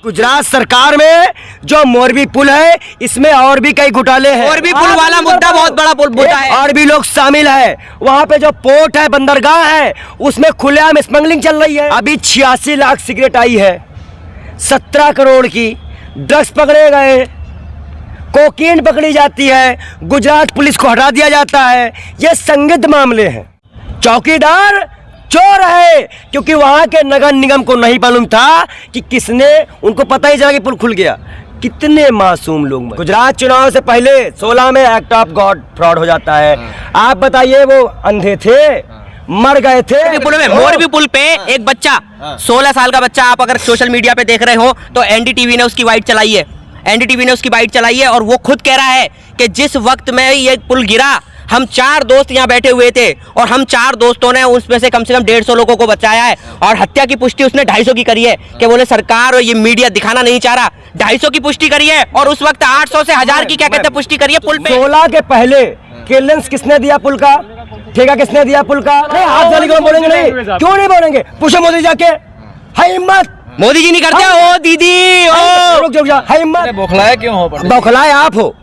गुजरात सरकार में जो मोरबी पुल है, इसमें और भी कई घोटाले हैं। मोरबी पुल वाला मुद्दा बहुत बड़ा मुद्दा है। और भी लोग शामिल है। वहाँ पे जो पोर्ट है, बंदरगाह है, उसमें खुलेआम स्मगलिंग चल रही है। अभी 86 लाख सिगरेट आई है, 17 करोड़ की ड्रग्स पकड़े गए, कोकीन पकड़ी जाती है, गुजरात पुलिस को हटा दिया जाता है। ये संदिग्ध मामले हैं। चौकीदार चोर है, क्योंकि वहां के नगर निगम को नहीं मालूम था कि किसने, उनको पता ही चला कि पुल खुल गया। कितने मासूम लोग। गुजरात चुनाव से पहले 16 में एक्ट ऑफ गॉड फ्रॉड हो जाता है। आप बताइए, वो अंधे थे, मर गए थे। मोरबी पुल पे एक बच्चा 16 साल का बच्चा, आप अगर सोशल मीडिया पे देख रहे हो तो एनडीटीवी ने उसकी वाइट चलाई है। एनडीटीवी ने उसकी बाइट चलाई है और वो खुद कह रहा है कि जिस वक्त में ये पुल गिरा, हम 4 दोस्त यहाँ बैठे हुए थे और हम 4 दोस्तों ने उसमें से कम 150 लोगों को बचाया है। और हत्या की पुष्टि उसने 250 की करी है कि बोले सरकार और ये मीडिया दिखाना नहीं चाह रहा। 250 की पुष्टि करी है और उस वक्त 800 से 1000 की क्या कहते हैं पुष्टि करी है पुल पे। 16 के पहले क्लियरेंस किसने दिया पुल का? ठेका किसने दिया पुल का? नहीं, हाथ जाली को बोलेंगे नहीं, क्यों नहीं बोलेंगे? पूछो मोदी जाके, है हिम्मत? मोदी जी नहीं करते हो दीदी, है हिम्मत? बौखलाए क्यों हो? बौखलाए आप हो।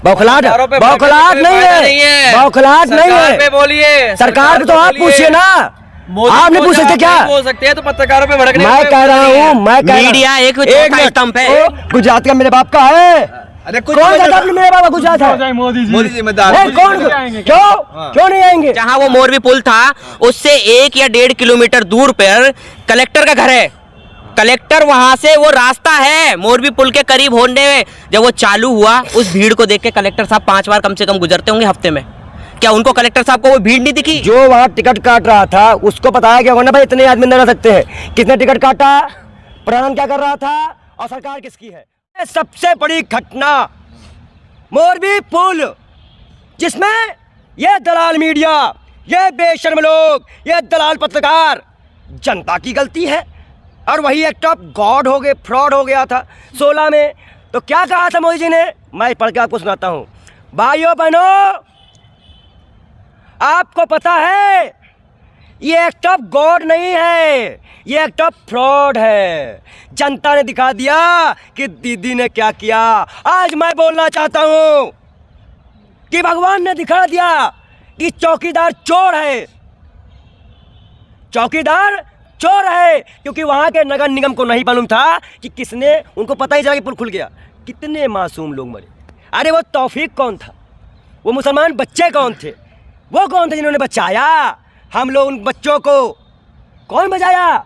बौखलाहट नहीं है, बौखलाहट नहीं है। बोलिए सरकार पे तो आप पूछिए ना, आप नहीं पूछ सकते क्या? बोल सकते हैं तो पत्रकारों पे भड़कने। मैं कह रहा हूँ, मीडिया एक चौथा स्तंभ है। गुजरात का मेरे बाप का है। अरे कौन सा मेरे बाप गुजरात है? मोदी जिम्मेदार। कौन? क्यों नहीं आएंगे? जहाँ वो मोरबी पुल था उससे 1 या 1.5 किलोमीटर दूर पर कलेक्टर का घर है। कलेक्टर वहां से वो रास्ता है मोरबी पुल के करीब होने में। जब वो चालू हुआ, उस भीड़ को देख के कलेक्टर साहब 5 बार कम से कम गुजरते होंगे हफ्ते में। क्या उनको कलेक्टर साहब को वो भीड़ नहीं दिखी? जो वहाँ टिकट काट रहा था उसको बताया गया होगा ना, भाई इतने आदमी नहीं रह सकते हैं। किसने टिकट काटा, प्रणाम क्या कर रहा था, और सरकार किसकी है? सबसे बड़ी घटना मोरबी पुल, जिसमें ये दलाल मीडिया, ये बेशर्म लोग, ये दलाल पत्रकार, जनता की गलती है। और वही एक्ट ऑफ गॉड हो गए, फ्रॉड हो गया था 16 में। तो क्या कहा था मोदी जी ने, मैं पढ़ के आपको सुनाता हूं। भाइयों बहनों, आपको पता है ये एक्ट ऑफ गॉड नहीं है, ये एक्ट ऑफ फ्रॉड है। जनता ने दिखा दिया कि दीदी ने क्या किया। आज मैं बोलना चाहता हूं कि भगवान ने दिखा दिया कि चौकीदार चोर है। चौकीदार चोर है, क्योंकि वहां के नगर निगम को नहीं मालूम था कि किसने, उनको पता ही चला कि पुल खुल गया। कितने मासूम लोग मरे। अरे वो तौफीक कौन था? वो मुसलमान बच्चे कौन थे? वो कौन थे जिन्होंने बचाया हम लोग? उन बच्चों को कौन बचाया?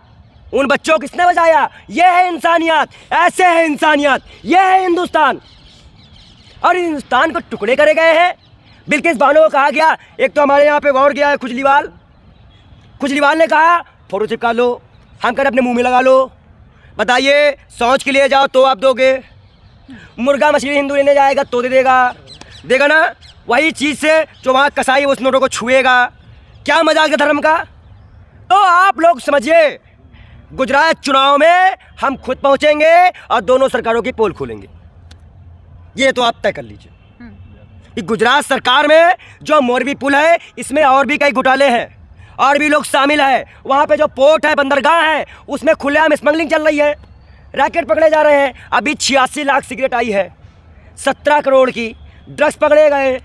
उन बच्चों को किसने बचाया? ये है इंसानियत, ऐसे है इंसानियत, ये है हिंदुस्तान। और हिंदुस्तान को टुकड़े करे गए हैं। बिल्किस बानो को कहा गया, एक तो हमारे यहाँ पे और गया है खुजलीवाल ने कहा फोटो चिपका लो, हम कर अपने मुंह में लगा लो। बताइए, शौच के लिए जाओ तो आप दोगे, मुर्गा मछली हिंदू लेने जाएगा तो देगा ना। वही चीज़ से जो वहाँ कसाई उस नोटों को छुएगा। क्या मजाक है धर्म का? तो आप लोग समझिए, गुजरात चुनाव में हम खुद पहुँचेंगे और दोनों सरकारों की पोल खोलेंगे। ये तो आप तय कर लीजिए कि गुजरात सरकार में जो मोरबी पुल है, इसमें और भी कई घोटाले हैं, और भी लोग शामिल है। वहाँ पे जो पोर्ट है, बंदरगाह है, उसमें खुलेआम स्मगलिंग चल रही है, रैकेट पकड़े जा रहे हैं। अभी 86 लाख सिगरेट आई है, 17 करोड़ की ड्रग्स पकड़े गए,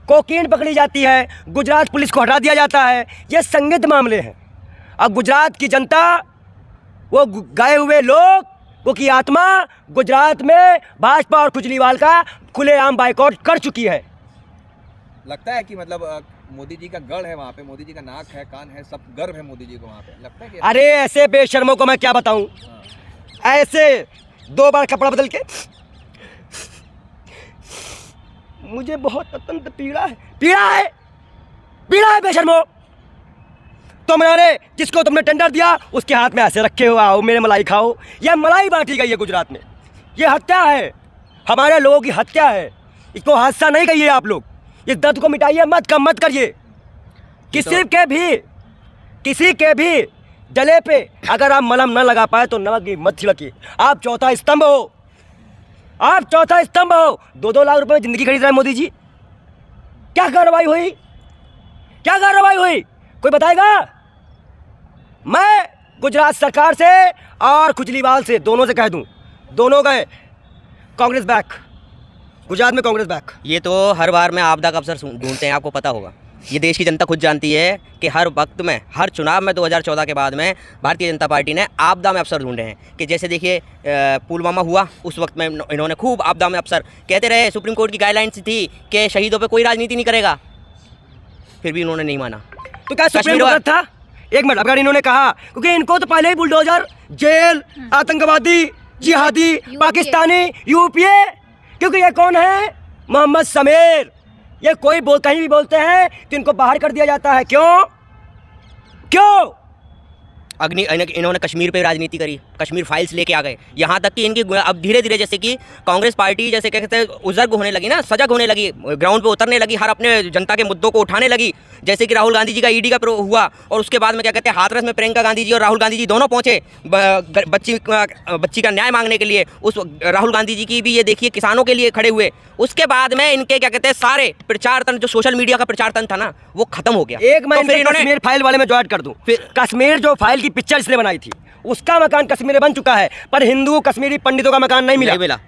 कोकीन पकड़ी जाती है, गुजरात पुलिस को हटा दिया जाता है। ये संदिग्ध मामले हैं। अब गुजरात की जनता, वो गए हुए लोग, वो की आत्मा गुजरात में भाजपा और खुजलीवाल का खुलेआम बाइकआउट कर चुकी है। लगता है कि मतलब मोदी जी का गढ़ है वहाँ पे, मोदी जी का नाक है, कान है, सब गर्व है मोदी जी को वहाँ पे, लगता है कि? अरे ऐसे बेशर्मों को मैं क्या बताऊं, ऐसे 2 बार कपड़ा बदल के, मुझे बहुत अत्यंत पीड़ा है बेशर्मो। तुमने जिसको तुमने टेंडर दिया उसके हाथ में ऐसे रखे हो, आओ मेरे मलाई खाओ। यह मलाई बांटी गई है गुजरात में। ये हत्या है, हमारे लोगों की हत्या है। इसको हादसा नहीं कहिए आप लोग। इस दर्द को मिटाइए, मत करिए। किसी के भी जले पे अगर आप मलहम न लगा पाए तो नमक की मत छिड़किए। आप चौथा स्तंभ हो। 2-2 लाख रुपए में जिंदगी खरीद रहे हैं मोदी जी। क्या कार्रवाई हुई? कोई बताएगा? मैं गुजरात सरकार से और खुजलीवाल से, दोनों से कह दूं, दोनों गए कांग्रेस बैक, गुजरात में कांग्रेस बैक। ये तो हर बार में आपदा का अवसर ढूंढते हैं, आपको पता होगा। ये देश की जनता खुद जानती है कि हर वक्त में, हर चुनाव में 2014 के बाद में भारतीय जनता पार्टी ने आपदा में अवसर ढूंढे हैं। कि जैसे देखिए पुलवामा हुआ, उस वक्त में इन्होंने खूब आपदा में अवसर कहते रहे। सुप्रीम कोर्ट की गाइडलाइंस थी कि शहीदों पे कोई राजनीति नहीं करेगा, फिर भी इन्होंने नहीं माना। तो क्या सुप्रीम कोर्ट था? एक मिनट, अगर इन्होंने कहा, क्योंकि इनको तो पहले ही बुलडोजर, जेल, आतंकवादी, जिहादी, पाकिस्तानी, यूपीए, क्योंकि ये कौन है? मोहम्मद समीर। ये कोई कहीं भी बोलते हैं तो इनको बाहर कर दिया जाता है। क्यों? इन्होंने कश्मीर पे राजनीति करी, कश्मीर फाइल्स लेके आ गए। यहाँ तक कि इनकी अब धीरे धीरे जैसे कि कांग्रेस पार्टी जैसे क्या कहते हैं उजग होने लगी ना, सजग होने लगी, ग्राउंड पे उतरने लगी, हर अपने जनता के मुद्दों को उठाने लगी। जैसे कि राहुल गांधी जी का ईडी का हुआ, और उसके बाद में क्या कहते हैं हाथरस में प्रियंका गांधी जी और राहुल गांधी जी दोनों पहुंचे बच्ची का न्याय मांगने के लिए। उस राहुल गांधी जी की भी ये देखिए किसानों के लिए खड़े हुए। उसके बाद में इनके क्या कहते हैं सारे प्रचार तंत्र, जो सोशल मीडिया का प्रचार तंत्र था ना, वो खत्म हो गया। एक मैं कश्मीर फाइल वाले में ज्वाइन कर दूं। कश्मीर जो फाइल की पिक्चर इसने बनाई थी, उसका मकान कश्मीर में बन चुका है, पर हिंदू कश्मीरी पंडितों का मकान नहीं मिला।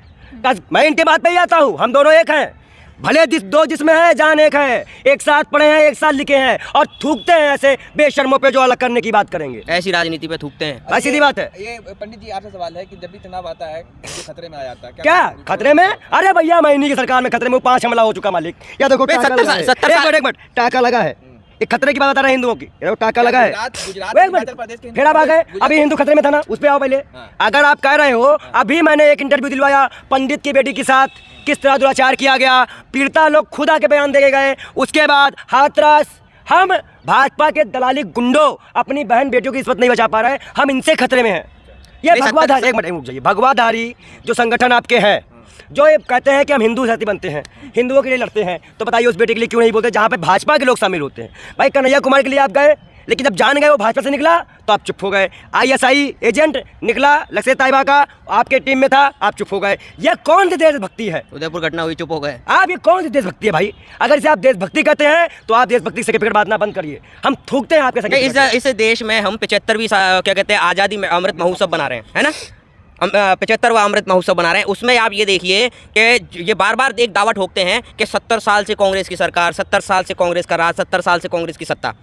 मैं इनके बात पे ही आता हूँ, हम दोनों एक हैं, भले दो जिसमें है जान एक है, एक साथ पढ़े हैं, एक साथ लिखे हैं, और थूकते हैं ऐसे बेशर्मों पे जो अलग करने की बात करेंगे। ऐसी राजनीति पे थूकते हैं, ऐसी सीधी बात है। ये पंडित जी आपसे सवाल है कि जब भी चुनाव आता है ये खतरे में आ जाता है क्या खतरे में? अरे भैया मैं इन्हीं की सरकार में खतरे में 5 हमला हो चुका मालिक। या देखो टाका लगा है। एक मिनट टाका लगा है, एक खतरे की बात बता रहा है हिंदुओं की, टाका लगा है। फिर आप आ गए, अभी हिंदू खतरे में था ना, उस पे आओ पहले। अगर आप कह रहे हो, अभी मैंने एक इंटरव्यू दिलवाया पंडित की बेटी के साथ, किस तरह दुराचार किया गया, पीड़िता लोग खुद आके बयान दे गए। उसके बाद हाथरस, हम भाजपा के दलाली गुंडों अपनी बहन बेटियों की इज्जत नहीं बचा पा रहे, हम इनसे खतरे में हैं। ये भगवाधारी, एक मिनट रुक जाइए, भगवाधारी जो संगठन आपके हैं, जो ये कहते हैं कि हम हिंदू साथी बनते हैं, हिंदुओं के लिए लड़ते हैं, तो बताइए उस बेटे के लिए क्यों नहीं बोलते जहाँ पे भाजपा के लोग शामिल होते हैं? भाई कन्हैया कुमार के लिए आप गए, लेकिन जब जान गए वो भाजपा से निकला तो आप चुप हो गए। ISI एजेंट निकला लक्ष्य ताइबा का, आपके टीम में था, आप चुप हो गए। ये कौन सी देशभक्ति है? उदयपुर घटना हुई, चुप हो गए आप। ये कौन सी देशभक्ति है भाई? अगर इसे आप देशभक्ति कहते हैं तो आप देशभक्ति से सर्टिफिकेट बांटना बंद करिए, हम थूकते हैं आपके साथ। इस देश में हम 75वीं क्या कहते हैं आज़ादी में अमृत महोत्सव बना रहे हैं, है ना, 75वां अमृत महोत्सव बना रहे हैं। उसमें आप ये देखिए कि ये बार बार एक दावा ठोकते हैं कि 70 साल से कांग्रेस की सरकार, 70 साल से कांग्रेस का राज, 70 साल से कांग्रेस की सत्ता।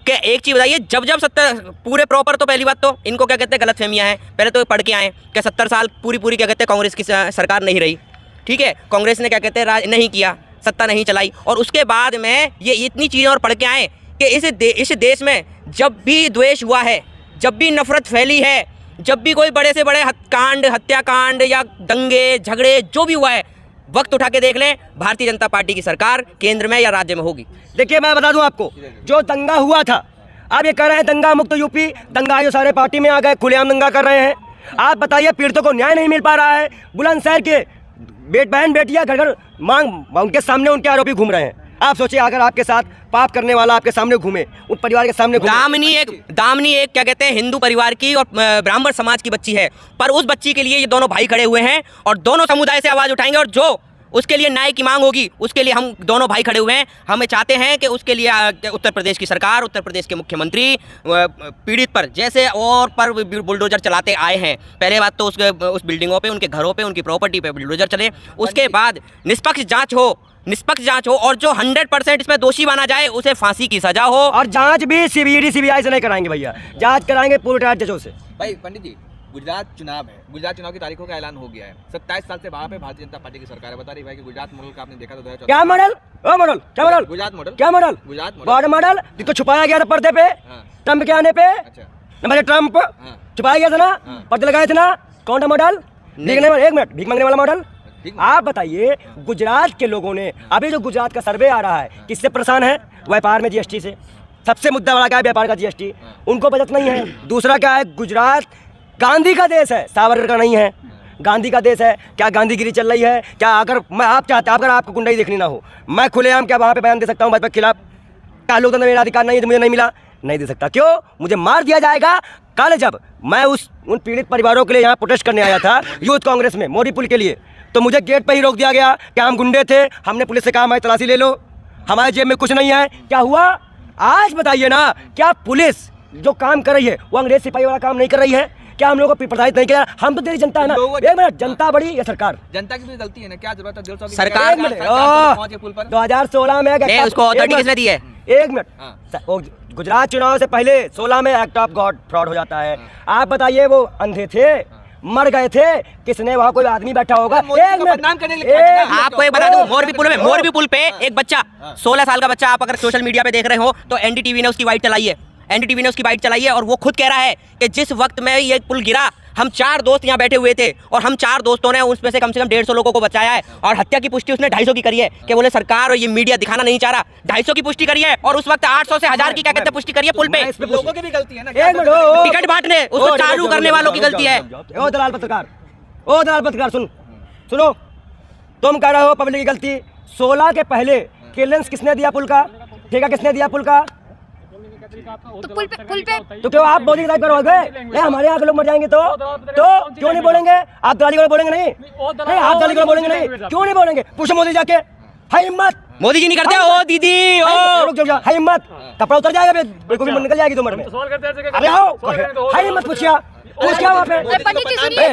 क्या एक चीज़ बताइए, जब 70 पूरे प्रॉपर, तो पहली बात तो इनको क्या कहते हैं गलतफहमियां हैं। पहले तो पढ़ के आए कि 70 साल पूरी क्या कहते हैं कांग्रेस की सरकार नहीं रही, ठीक है, कांग्रेस ने क्या कहते हैं राज नहीं किया, सत्ता नहीं चलाई। और उसके बाद में ये इतनी चीज़ें और पढ़ के आए कि इस देश में जब भी द्वेष हुआ है, जब भी नफरत फैली है, जब भी कोई बड़े से बड़े हत्याकांड या दंगे झगड़े जो भी हुआ है, वक्त उठा के देख लें, भारतीय जनता पार्टी की सरकार केंद्र में या राज्य में होगी। देखिए मैं बता दूं आपको, जो दंगा हुआ था, आप ये कह रहे हैं दंगा मुक्त यूपी, दंगा जो सारे पार्टी में आ गए, खुलेआम दंगा कर रहे हैं। आप बताइए पीड़ितों को न्याय नहीं मिल पा रहा है, बुलंदशहर के बहन बेटियां घर घर मांग उनके सामने उनके आरोपी घूम रहे हैं। आप सोचिए अगर आपके साथ पाप करने वाला आपके सामने घूमे, उन परिवार के सामने दामिनी एक क्या कहते हैं हिंदू परिवार की और ब्राह्मण समाज की बच्ची है, पर उस बच्ची के लिए ये दोनों भाई खड़े हुए हैं और दोनों समुदाय से आवाज़ उठाएंगे, और जो उसके लिए न्याय की मांग होगी उसके लिए हम दोनों भाई खड़े हुए हैं। हमें चाहते हैं कि उसके लिए उत्तर प्रदेश की सरकार, उत्तर प्रदेश के मुख्यमंत्री पीड़ित पर जैसे और पर बुलडोजर चलाते आए हैं। पहले बात तो उस बिल्डिंगों पे, उनके घरों पे, उनकी प्रॉपर्टी पे बुलडोजर चले, उसके बाद निष्पक्ष जांच हो और जो 100% इसमें दोषी माना जाए उसे फांसी की सजा हो। और जांच भी CBI से नहीं कराएंगे भैया, जांच कराएंगे पूरे रिटायर्ड जजों से। भाई पंडित जी, गुजरात चुनाव है, गुजरात चुनाव की तारीखों का ऐलान हो गया है। 27 साल से वहाँ पे भारतीय जनता पार्टी की सरकार है। बता रही भाई कि गुजरात मॉडल का आपने देखा तो 2014 क्या मॉडल? ओ मॉडल क्या मॉडल? गुजरात मॉडल क्या मॉडल? गुजरात बॉर्डर मॉडल जिसको छुपाया गया था पर्दे पे, ट्रम्प के आने पे। अच्छा, न ट्रम्प छुपाया गया था ना, पर्दे लगाए थे ना, कौन सा मॉडल? एक मिनट, भीख मांगने वाला मॉडल। आप बताइए गुजरात के लोगों ने, अभी जो गुजरात का सर्वे आ रहा है, किससे परेशान है? व्यापार में GST से। सबसे मुद्दा बड़ा क्या है? व्यापार का GST। उनको बचत नहीं है। दूसरा क्या है? गुजरात गांधी का देश है, सावरकर का नहीं है। गांधी का देश है। क्या गांधीगिरी चल रही है? क्या अगर मैं आप चाहते, अगर आपको गुंडाई देखनी ना हो, मैं खुलेआम क्या वहाँ पे बयान दे सकता हूँ भाजपा के खिलाफ? क्या लोकतंत्र मेरा अधिकार नहीं है, मुझे नहीं मिला? नहीं दे सकता। क्यों? मुझे मार दिया जाएगा। कल जब मैं उन पीड़ित परिवारों के लिए यहाँ प्रोटेस्ट करने आया था यूथ कांग्रेस में, मोदी पुल के लिए, तो मुझे गेट पर ही रोक दिया गया कि हम गुंडे थे, हमने पुलिस से कहा हमारी तलाशी ले लो, हमारे जेब में कुछ नहीं है। क्या हुआ? आज बताइए ना, क्या पुलिस जो काम कर रही है वो अंग्रेज सिपाही वाला काम नहीं कर रही है क्या? हम लोगों को प्रताड़ित नहीं किया? हम तो तेरी जनता है ना। एक मिनट, जनता बड़ी या सरकार? जनता की भी गलती है ना, क्या जरूरत है 150 की सरकार- एक मिनट, पहुंचे पुल पर। 2016 में नहीं, उसको अथॉरिटी किसने दी है? एक मिनट, वो गुजरात चुनाव से पहले 16 में एक्ट ऑफ गॉड फ्रॉड हो जाता है। आप बताइए, वो अंधे थे, मर गए थे, किसने वहाँ कोई आदमी बैठा होगा? एक मिनट, आपको एक बता दूं, मोरबी पुल पे एक बच्चा 16 साल का बच्चा, आप अगर सोशल मीडिया पे देख रहे हो तो एनडीटीवी ने उसकी वाइट चलाई है, एनडीटीवी ने उसकी बाइट चलाई है और वो खुद कह रहा है कि जिस वक्त में ये पुल गिरा हम 4 दोस्त यहाँ बैठे हुए थे और हम 4 दोस्तों ने उसमें से कम 150 लोगों को बचाया है और हत्या की पुष्टि उसने 250 की करी है कि बोले सरकार और ये मीडिया दिखाना नहीं चाह रहा, 250 की पुष्टि करी है और उस वक्त 800 से 1000 की क्या कहते हैं पुष्टि करी है पुल पे। लोगों की भी गलती है ना, एक मिनट, टिकट बांटने उसको चालू करने वालों की गलती है। ओ दलाल पत्रकार, सुनो, तुम कह रहे हो पब्लिक की गलती। 16 के पहले क्लियरेंस किसने दिया पुल का? ठेका किसने दिया पुल का? तो पुल पे तो क्यों आप मोदी की तारीफ करोगे? हमारे यहाँ के लोग मर जाएंगे तो क्यों नहीं बोलेंगे? आप दलाली को बोलेंगे नहीं, आप दलाली को बोलेंगे नहीं, क्यों नहीं बोलेंगे? पूछो मोदी जाके, है हिम्मत? मोदी जी नहीं करते? ओ दीदी ओ रुक जाओ, है हिम्मत? कपड़ा उतर जाएगा, बिल्कुल निकल जाएगी तुम्हारे में। अरे आओ, है हिम्मत? पूछिया वहाँ पे।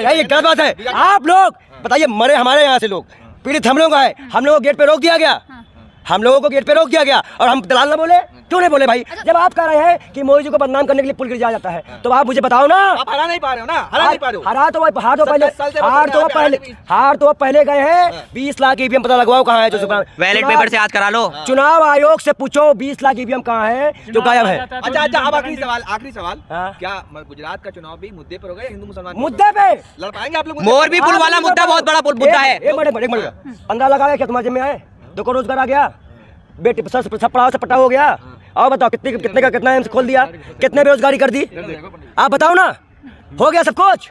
ये गलत बात है। आप लोग बताइए, मरे हमारे यहाँ से लोग, पीड़ित हम लोग आए, हम लोगों को गेट पे रोक दिया गया, हम लोगों को गेट पे रोक दिया गया और हम दलाल ना बोले? क्यों नहीं बोले भाई? जब आप कह रहे हैं कि मोदी जी को बदनाम करने के लिए पुल गिर जाया जाता है तो आप मुझे बताओ ना। आप हरा नहीं पा रहे हो ना, हरा नहीं पा रहे हो। हार तो पहले गए हैं। 20 लाख ईवीएम पता लगवाओ कहाँ है जो बैलेट पेपर से आज करा लो। चुनाव आयोग से पूछो 20 लाख ईवीएम कहाँ है जो गायब है। अच्छा, अब आखिरी सवाल, हाँ। क्या गुजरात का चुनाव भी मुद्दे पर हो गया? हिंदू मुसलमान मुद्दे पे लड़ पाएंगे आप लोग? मोरबी पुल वाला मुद्दा बहुत बड़ा मुद्दा है। एक मिनट, 15 लगा क्या तुम्हारे जिम्मे आए? 2 करोड़ रोजगार आ गया, बेटी सब पढ़ाओ से पट्टा हो गया। और बताओ कितने का कितना एम्स खोल दिया, कितने बेरोजगारी कर दी? आप बताओ ना, हो गया सब कुछ।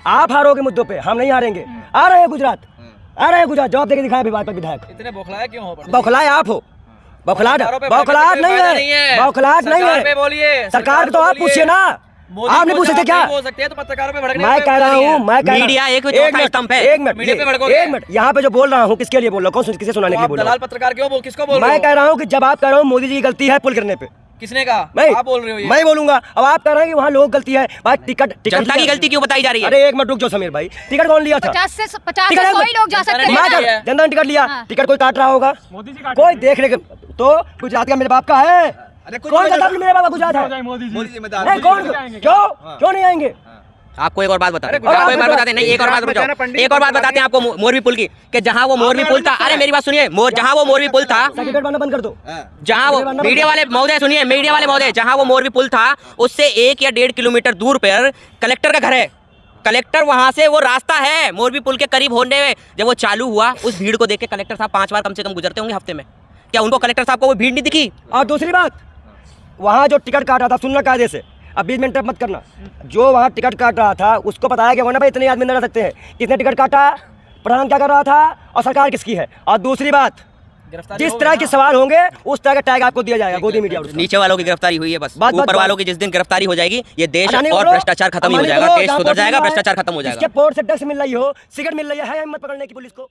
आप हारोगे मुद्दों पे, हम नहीं हारेंगे। आ रहे हैं गुजरात, जवाब देके दिखाया विधायक। इतने बौखलाए क्यों हो? बौखलाए आप हो, बौखलाहट नहीं है। बोलिए, सरकार तो आप पूछिए ना, आप नहीं पूछ सकते क्या? बोल सकते हैं तो पत्रकारों पे भड़कने मैं कह रहा हूँ, मीडिया एक चौथा स्तंभ है। एक मिनट, यहाँ पे जो बोल रहा हूँ किसके लिए बोल रहा हूँ? किसे सुनाने के लिए बोल रहा दलाल पत्रकार क्यों बोल, किसको बोल? मैं कह रहा हूँ कि जब आप कह रहा हूँ मोदी जी की गलती है पुल गिरने पे, किसने कहा? आप बोल रहे हो ये? मैं बोलूंगा। अब आप कह रहे हैं कि वहाँ लोगों की गलती है। भाई टिकट जनता की गलती क्यों बताई जा रही है? अरे एक मिनट रुक जाओ समीर भाई, टिकट कौन लिया था? 50 से 100 लोग जा सकते हैं। जनता ने टिकट लिया, टिकट कोई काट रहा होगा, कोई देख ले तो गुजरात का मेरे बाप का है। कौन कहता है मेरे बाप का गुजरात है? मोदी जिम्मेदार नहीं, कौन? क्यों नहीं आएंगे? आपको एक और बात बताते हैं, एक और बात बताते हैं आपको मोरबी पुल की, कि जहाँ वो मोरबी पुल था, अरे मेरी बात सुनिए, जहाँ वो मोरबी पुल था, टिकट बनना बंद कर दो। जहाँ वो मीडिया वाले महोदय, जहाँ वो मोरबी पुल था उससे 1 या 1.5 किलोमीटर दूर पर कलेक्टर का घर है। कलेक्टर वहां से वो रास्ता है मोरबी पुल के करीब होने में, जब वो चालू हुआ उस भीड़ को देख के कलेक्टर साहब 5 बार कम से कम गुजरते होंगे हफ्ते में, क्या उनको कलेक्टर साहब को वो भीड़ नहीं दिखी? और दूसरी बात, वहाँ जो टिकट काट रहा था, सुनना कायदे से, अब 20 मिनट मत करना, जो वहाँ टिकट काट रहा था उसको बताया गया ना भाई इतने आदमी न रह सकते हैं, किसने टिकट काटा, प्रधान क्या कर रहा था और सरकार किसकी है। और दूसरी बात, जिस तरह के सवाल होंगे उस तरह का टैग आपको दिया जाएगा गोदी मीडिया। नीचे वालों की गिरफ्तारी हुई है, बस ऊपर वालों की जिस दिन गिरफ्तारी हो जाएगी ये देश अडानी और करो, भ्रष्टाचार खत्म ही हो अम्बानी जाएगा, करो, देश जहाँ सुधर पोर्ट जाएगा, मिल रहा है, भ्रष्टाचार खत्म हो जाएगा। जिसके पोर्ट से टैक्स मिल रही हो, सिगरेट मिल रही है हिम्मत पकड़ने की पुलिस को।